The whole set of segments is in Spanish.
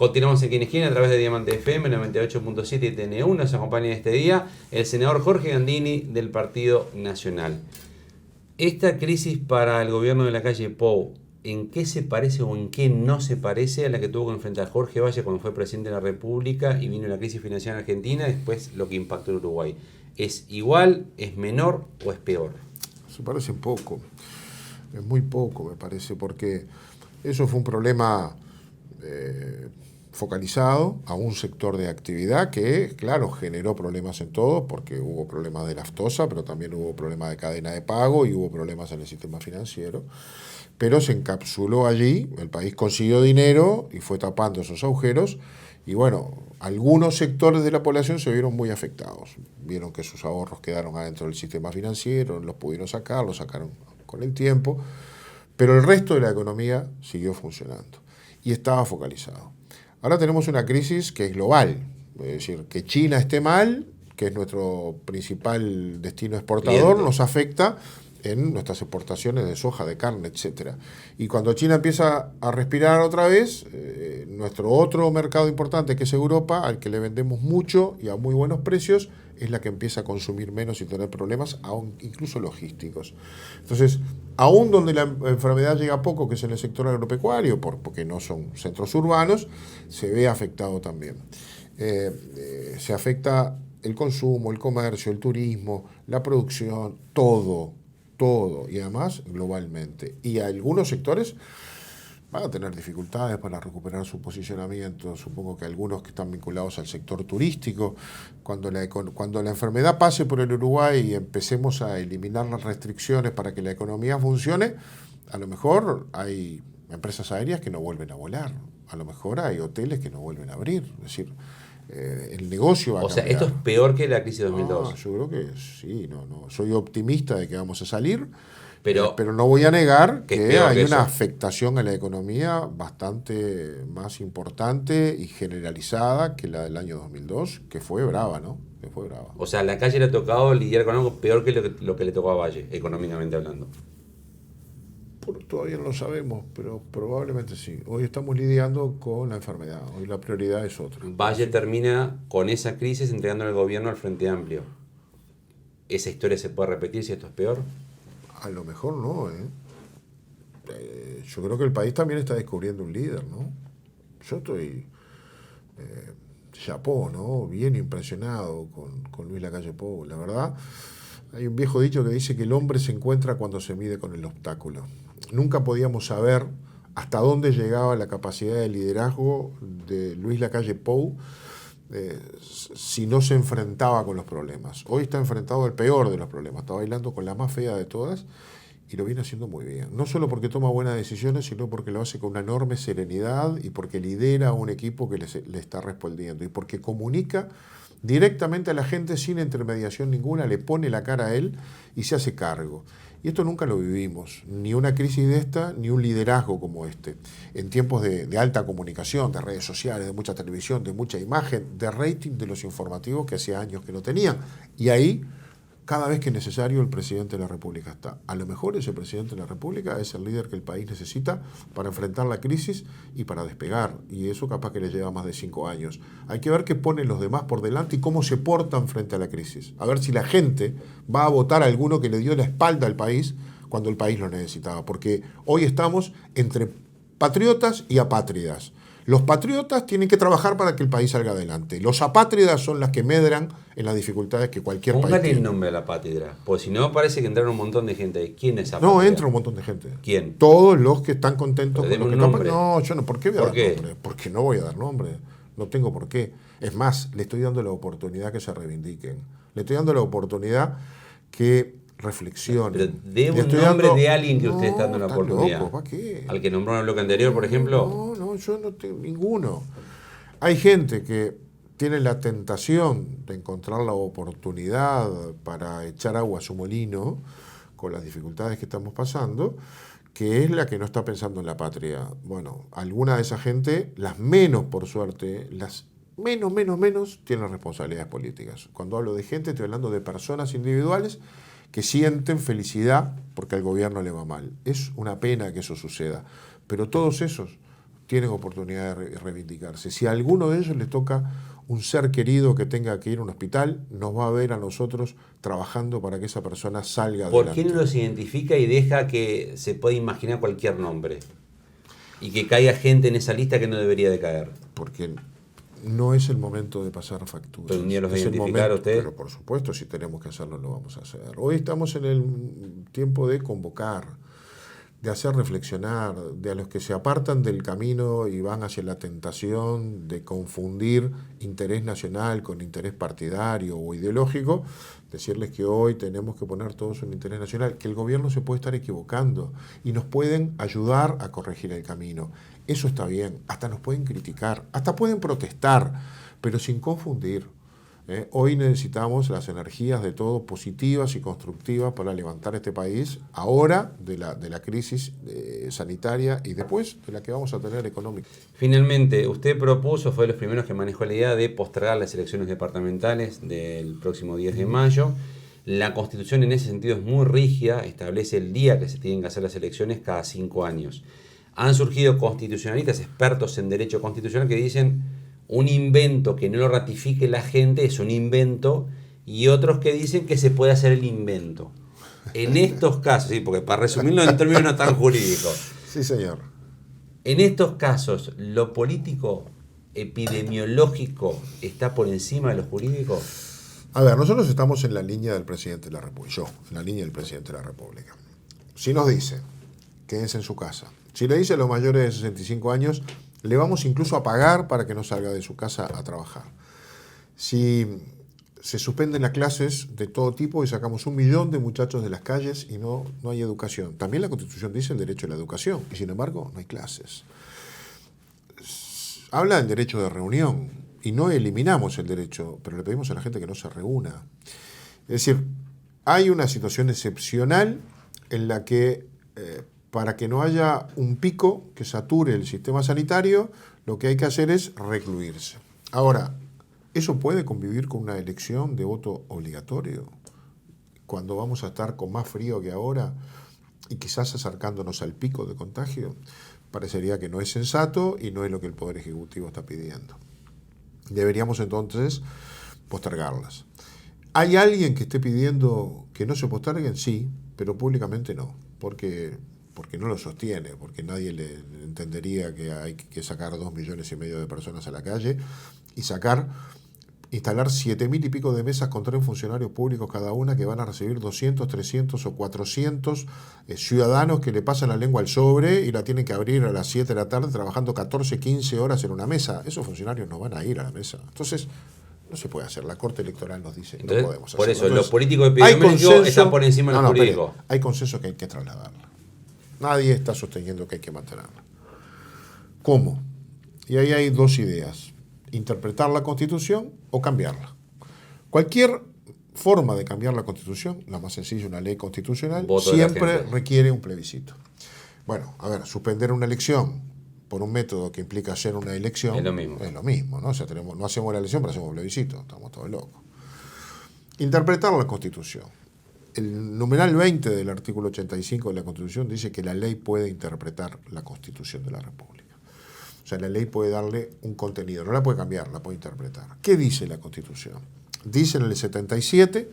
Continuamos aquí en Esquina a través de Diamante FM 98.7 y TN1. Nos acompaña este día el senador Jorge Gandini del Partido Nacional. Esta crisis para el gobierno de la calle Pou, ¿en qué se parece o en qué no se parece a la que tuvo que enfrentar Jorge Valle cuando fue presidente de la República y vino la crisis financiera en Argentina, después lo que impactó en Uruguay? ¿Es igual, es menor o es peor? Se parece poco, es muy poco me parece, porque eso fue un problema focalizado a un sector de actividad que, claro, generó problemas en todo, porque hubo problemas de naftosa, pero también hubo problemas de cadena de pago y hubo problemas en el sistema financiero. Pero se encapsuló allí, el país consiguió dinero y fue tapando esos agujeros. Y bueno, algunos sectores de la población se vieron muy afectados. Vieron que sus ahorros quedaron adentro del sistema financiero, los pudieron sacar, los sacaron con el tiempo. Pero el resto de la economía siguió funcionando y estaba focalizado. Ahora tenemos una crisis que es global, es decir, que China esté mal, que es nuestro principal destino exportador, nos afecta en nuestras exportaciones de soja, de carne, etc. Y cuando China empieza a respirar otra vez, nuestro otro mercado importante, que es Europa, al que le vendemos mucho y a muy buenos precios, es la que empieza a consumir menos y tener problemas, aún incluso logísticos. Entonces, aún donde la enfermedad llega poco, que es en el sector agropecuario, porque no son centros urbanos, se ve afectado también. Se afecta el consumo, el comercio, el turismo, la producción, todo, y además globalmente. Y algunos sectores van a tener dificultades para recuperar su posicionamiento. Supongo que algunos que están vinculados al sector turístico, cuando la enfermedad pase por el Uruguay y empecemos a eliminar las restricciones para que la economía funcione, a lo mejor hay empresas aéreas que no vuelven a volar, a lo mejor hay hoteles que no vuelven a abrir, es decir, el negocio va a cambiar. O sea, ¿esto es peor que la crisis de 2002? No, yo creo que sí, no. Soy optimista de que vamos a salir, pero no voy a negar que hay una eso. afectación a la economía bastante más importante y generalizada que la del año 2002, que fue brava, ¿no? Que fue brava. O sea, a la calle le ha tocado lidiar con algo peor que lo que le tocó a Valle, económicamente hablando. Todavía no lo sabemos, pero probablemente sí. Hoy estamos lidiando con la enfermedad, hoy la prioridad es otra. Valle termina con esa crisis entregando el gobierno al Frente Amplio. ¿Esa historia se puede repetir si esto es peor? A lo mejor no, yo creo que el país también está descubriendo un líder, ¿no? Yo estoy chapó, ¿no? Bien impresionado con Luis Lacalle Pou. La verdad, hay un viejo dicho que dice que el hombre se encuentra cuando se mide con el obstáculo. Nunca podíamos saber hasta dónde llegaba la capacidad de liderazgo de Luis Lacalle Pou si no se enfrentaba con los problemas. Hoy está enfrentado al peor de los problemas, está bailando con la más fea de todas y lo viene haciendo muy bien. No solo porque toma buenas decisiones, sino porque lo hace con una enorme serenidad y porque lidera a un equipo que le está respondiendo y porque comunica directamente a la gente sin intermediación ninguna, le pone la cara a él y se hace cargo. Y esto nunca lo vivimos, ni una crisis de esta, ni un liderazgo como este. En tiempos de alta comunicación, de redes sociales, de mucha televisión, de mucha imagen, de rating de los informativos que hacía años que no tenían. Y ahí, cada vez que es necesario, el presidente de la República está. A lo mejor ese presidente de la República es el líder que el país necesita para enfrentar la crisis y para despegar. Y eso capaz que le lleva más de 5 años. Hay que ver qué ponen los demás por delante y cómo se portan frente a la crisis. A ver si la gente va a votar a alguno que le dio la espalda al país cuando el país lo necesitaba. Porque hoy estamos entre patriotas y apátridas. Los patriotas tienen que trabajar para que el país salga adelante. Los apátridas son las que medran en las dificultades que cualquier país tiene. Póngale el nombre a la apátrida, porque si no parece que entraron un montón de gente ahí. ¿Quién es apátrida? No, entra un montón de gente. ¿Quién? Todos los que están contentos con lo que nombre. No, yo no. ¿Por qué voy a dar nombre? Porque no voy a dar nombre. No tengo por qué. Es más, le estoy dando la oportunidad que se reivindiquen. Le estoy dando la oportunidad que reflexionen. Pero dé un nombre de alguien que usted está dando la oportunidad. Loco, ¿para qué? ¿Al que nombró en el bloque anterior, por ejemplo? No, yo no tengo ninguno. Hay gente que tiene la tentación de encontrar la oportunidad para echar agua a su molino con las dificultades que estamos pasando, que es la que no está pensando en la patria. Bueno, alguna de esa gente, las menos por suerte, las menos, tienen responsabilidades políticas. Cuando hablo de gente, estoy hablando de personas individuales que sienten felicidad porque al gobierno le va mal. Es una pena que eso suceda, pero todos esos tienen oportunidad de reivindicarse. Si a alguno de ellos le toca un ser querido que tenga que ir a un hospital, nos va a ver a nosotros trabajando para que esa persona salga ¿Por adelante. qué no los identifica y deja que se pueda imaginar cualquier nombre? Y que caiga gente en esa lista que no debería de caer. Porque no es el momento de pasar facturas. Pero un día los va a Es el identificar momento, usted. pero por supuesto, si tenemos que hacerlo, lo vamos a hacer. Hoy estamos en el tiempo de convocar, de hacer reflexionar, de a los que se apartan del camino y van hacia la tentación de confundir interés nacional con interés partidario o ideológico, decirles que hoy tenemos que poner todos un interés nacional, que el gobierno se puede estar equivocando y nos pueden ayudar a corregir el camino. Eso está bien, hasta nos pueden criticar, hasta pueden protestar, pero sin confundir. Hoy necesitamos las energías de todo positivas y constructivas para levantar este país, ahora de la crisis sanitaria y después de la que vamos a tener económica. Finalmente, usted propuso, fue de los primeros que manejó la idea de postergar las elecciones departamentales del próximo 10 de mayo. La Constitución en ese sentido es muy rígida, establece el día que se tienen que hacer las elecciones cada 5 años. Han surgido constitucionalistas, expertos en derecho constitucional, que dicen un invento que no lo ratifique la gente es un invento, y otros que dicen que se puede hacer el invento. En estos casos, sí, porque para resumirlo en términos no tan jurídicos. Sí, señor. En estos casos, ¿lo político epidemiológico está por encima de lo jurídico? A ver, nosotros estamos en la línea del presidente de la República, yo, en la línea del presidente de la República. Si nos dice, quédense en su casa. Si le dice a los mayores de 65 años, le vamos incluso a pagar para que no salga de su casa a trabajar. Si se suspenden las clases de todo tipo y sacamos 1 millón de muchachos de las calles y no hay educación. También la Constitución dice el derecho a la educación y sin embargo no hay clases. Habla del derecho de reunión y no eliminamos el derecho, pero le pedimos a la gente que no se reúna. Es decir, hay una situación excepcional en la que para que no haya un pico que sature el sistema sanitario, lo que hay que hacer es recluirse. Ahora, ¿eso puede convivir con una elección de voto obligatorio? Cuando vamos a estar con más frío que ahora y quizás acercándonos al pico de contagio, parecería que no es sensato y no es lo que el Poder Ejecutivo está pidiendo. Deberíamos entonces postergarlas. ¿Hay alguien que esté pidiendo que no se posterguen? Sí, pero públicamente no, porque no lo sostiene, porque nadie le entendería que hay que sacar 2,5 millones de personas a la calle y instalar 7.000 y pico de mesas con 3 funcionarios públicos cada una que van a recibir 200, 300 o 400 ciudadanos que le pasan la lengua al sobre y la tienen que abrir a las 7 de la tarde trabajando 14, 15 horas en una mesa. Esos funcionarios no van a ir a la mesa. Entonces, no se puede hacer. La Corte Electoral nos dice entonces, no podemos hacerlo. por eso, entonces, los políticos epidemiológicos están por encima de los jurídicos. Hay consenso que hay que trasladarla. Nadie está sosteniendo que hay que mantenerla. ¿Cómo? Y ahí hay 2 ideas. Interpretar la Constitución o cambiarla. Cualquier forma de cambiar la Constitución, la más sencilla, una ley constitucional, siempre requiere un plebiscito. Bueno, a ver, suspender una elección por un método que implica hacer una elección es lo mismo, ¿no? O sea, no hacemos la elección, pero hacemos plebiscito. Estamos todos locos. Interpretar la Constitución. El numeral 20 del artículo 85 de la Constitución dice que la ley puede interpretar la Constitución de la República. O sea, la ley puede darle un contenido, no la puede cambiar, la puede interpretar. ¿Qué dice la Constitución? Dice en el 77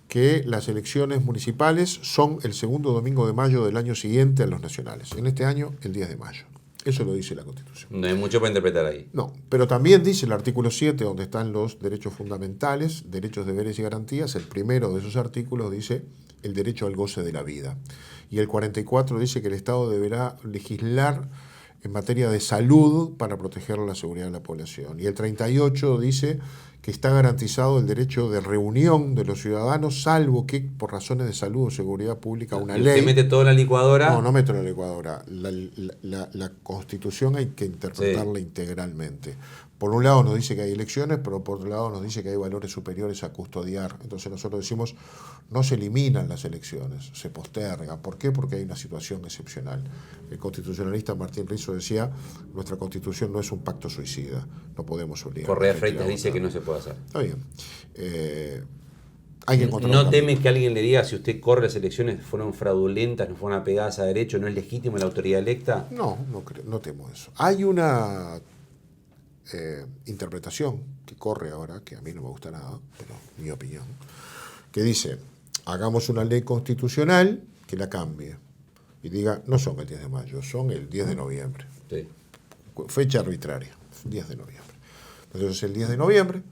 que las elecciones municipales son el segundo domingo de mayo del año siguiente a los nacionales. En este año, el 10 de mayo. Eso lo dice la Constitución. No hay mucho para interpretar ahí. No, pero también dice el artículo 7, donde están los derechos fundamentales, derechos, deberes y garantías. El primero de esos artículos dice el derecho al goce de la vida. Y el 44 dice que el Estado deberá legislar en materia de salud para proteger la seguridad de la población. Y el 38 dice que está garantizado el derecho de reunión de los ciudadanos, salvo que por razones de salud o seguridad pública una ley... ¿Usted mete todo en la licuadora? No meto en la licuadora. La Constitución hay que interpretarla integralmente. Por un lado nos dice que hay elecciones, pero por otro lado nos dice que hay valores superiores a custodiar. Entonces nosotros decimos, no se eliminan las elecciones, se postergan. ¿Por qué? Porque hay una situación excepcional. El constitucionalista Martín Rizzo decía, nuestra Constitución no es un pacto suicida, no podemos obligar. Correa Freitas dice que no se puede hacer. Está bien. hay que encontrar ¿No un teme camino. que alguien le diga si usted corre las elecciones fueron fraudulentas, no fueron apegadas a derecho, no es legítima la autoridad electa? No temo eso. Hay una interpretación que corre ahora, que a mí no me gusta nada, pero mi opinión, que dice, hagamos una ley constitucional que la cambie y diga, no son el 10 de mayo, son el 10 de noviembre. Sí. Fecha arbitraria, 10 de noviembre. Entonces el 10 de noviembre,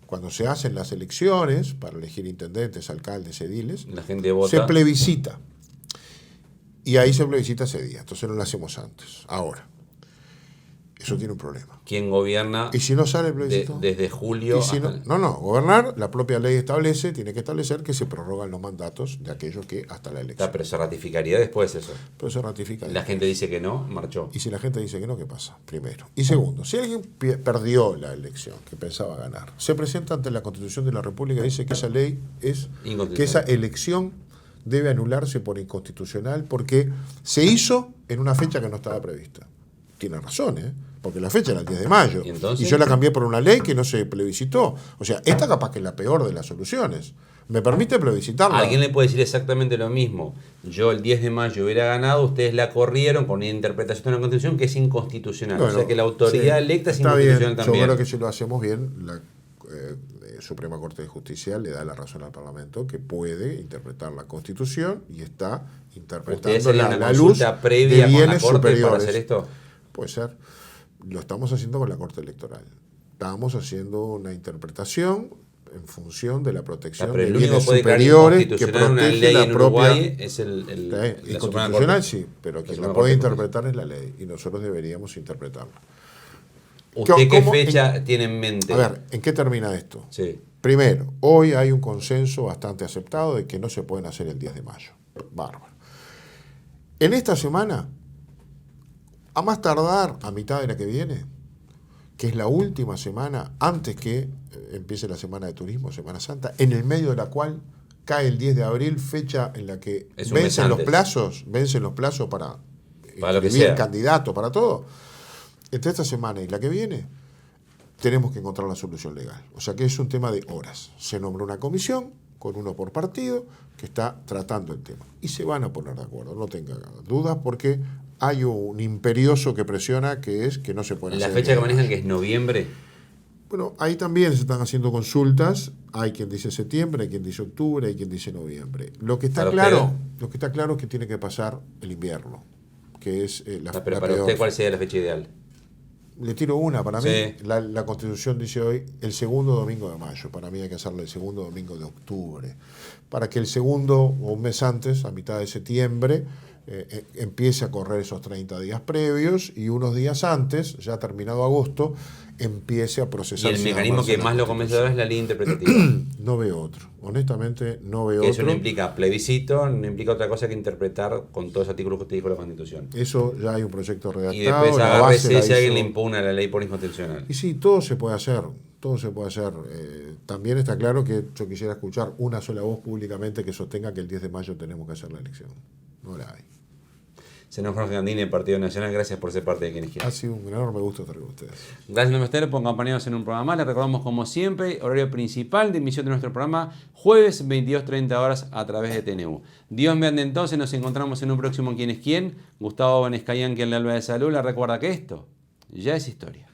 cuando se hacen las elecciones para elegir intendentes, alcaldes, ediles, La gente vota. se plebiscita. Y ahí se plebiscita ese día. Entonces no lo hacemos antes. Ahora, eso tiene un problema. ¿Quién gobierna ¿Y si no sale el plebiscito? desde julio? Y si no, gobernar, la propia ley establece, tiene que establecer que se prorrogan los mandatos de aquellos que hasta la elección. Pero se ratificaría después eso. Pero se ratifica. La gente dice que no, marchó. Y si la gente dice que no, ¿qué pasa? Primero. Y segundo, si alguien perdió la elección, que pensaba ganar, se presenta ante la Constitución de la República y dice que esa ley es, que esa elección debe anularse por inconstitucional porque se hizo en una fecha que no estaba prevista. Tiene razón, ¿eh? Porque la fecha era el 10 de mayo. ¿Y yo la cambié por una ley que no se plebiscitó. O sea, esta capaz que es la peor de las soluciones. ¿Me permite plebiscitarla? Alguien le puede decir exactamente lo mismo. Yo el 10 de mayo hubiera ganado, ustedes la corrieron con una interpretación de la Constitución que es inconstitucional. Bueno, o sea que la autoridad electa es inconstitucional bien. también. Yo creo que si lo hacemos bien, la Suprema Corte de Justicia le da la razón al Parlamento que puede interpretar la Constitución y está interpretando la luz previa de con la bienes Corte superiores. para hacer esto. Puede ser. Lo estamos haciendo con la Corte Electoral. Estamos haciendo una interpretación en función de la protección de bienes superiores que protege la propia. Es inconstitucional, sí, pero quien la puede interpretar es la ley y nosotros deberíamos interpretarla. ¿Usted qué fecha tiene en mente? A ver, ¿en qué termina esto? Sí. Primero, hoy hay un consenso bastante aceptado de que no se pueden hacer el 10 de mayo. Bárbaro. En esta semana, a más tardar a mitad de la que viene, que es la última semana antes que empiece la semana de turismo, Semana Santa, en el medio de la cual cae el 10 de abril, fecha en la que vencen los plazos para lo que sea, candidato, para todo. Entre esta semana y la que viene, tenemos que encontrar la solución legal. O sea que es un tema de horas. Se nombra una comisión, con uno por partido, que está tratando el tema. Y se van a poner de acuerdo, no tenga dudas, porque hay un imperioso que presiona, que es que no se puede hacer. ¿La fecha que manejan que es noviembre? Bueno, ahí también se están haciendo consultas. Hay quien dice septiembre, hay quien dice octubre, hay quien dice noviembre. Lo que está claro es que tiene que pasar el invierno, que es pero para usted, ¿cuál sería la fecha ideal? Le tiro una, para mí, sí. La Constitución dice hoy el segundo domingo de mayo, para mí hay que hacerle el segundo domingo de octubre, para que el segundo o un mes antes, a mitad de septiembre, empiece a correr esos 30 días previos y unos días antes, ya terminado agosto, empiece a procesar. ¿Y el mecanismo que más lo convence ahora es la ley interpretativa? No veo otro, honestamente no veo Eso otro. no implica plebiscito, no implica otra cosa que interpretar con todos los artículos que usted dijo de la Constitución. Eso ya hay un proyecto redactado. Y después agárrese si alguien le impugna la ley por inconstitucional. Y sí, todo se puede hacer, todo se puede hacer. También está claro que yo quisiera escuchar una sola voz públicamente que sostenga que el 10 de mayo tenemos que hacer la elección. No la hay. Senador Jorge Gandini, del Partido Nacional, gracias por ser parte de Quienes Quieren. Ha sido un enorme gusto estar con ustedes. Gracias a ustedes por acompañarnos en un programa más. Les recordamos, como siempre, horario principal de emisión de nuestro programa, jueves 22:30 horas a través de TNU. Dios mediante, entonces nos encontramos en un próximo Quién es Quién. Gustavo Vanescayan, quien le habla de salud, le recuerda que esto ya es historia.